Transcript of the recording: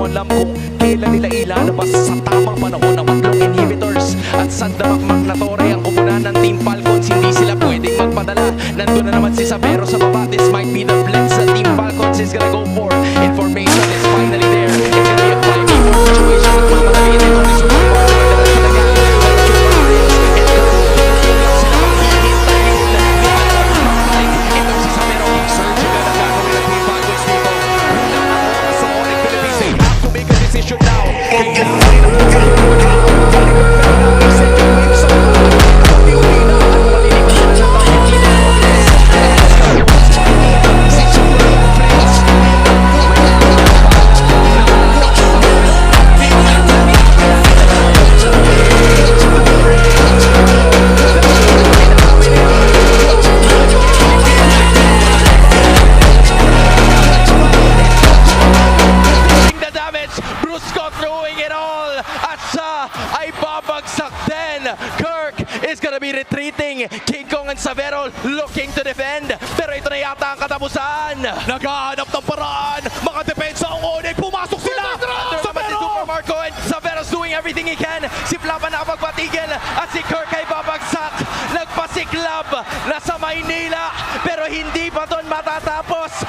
mo alam kung kailan nila ilalabas sa tamang panahon ng tatlong inhibitors. At sa damakmak na tore ang kupunan ng Team Falcons, hindi sila pwedeng magpadala. Nandun na naman si Xavero sa baba. This might be the blitz that Team Falcons is gonna go for. Information is finally there. It's gonna be a 5v4 situation. Nagmamadali ito ni Super Mario. Nagdalas talaga. But Super Mario and Kirk, sila maghihintay na ito si Xavero. Surge na lang gagawin ng Team Falcons dito. Wala na oras sa Onyx Philippines. They have to make a decision now. Kirk is gonna be retreating. King Kong and Xavero looking to defend. Pero ito na yata ang katapusan. Naghahanap ng paraan. Mga depensa ang Onyx. Pumasok sila. Under naman si Super Marco and Xavero's doing everything he can. Si Flapa nakapagpatigil at si Kirk ay babagsak. Nagpasiklab na sa Maynila. Pero hindi pa doon matatapos.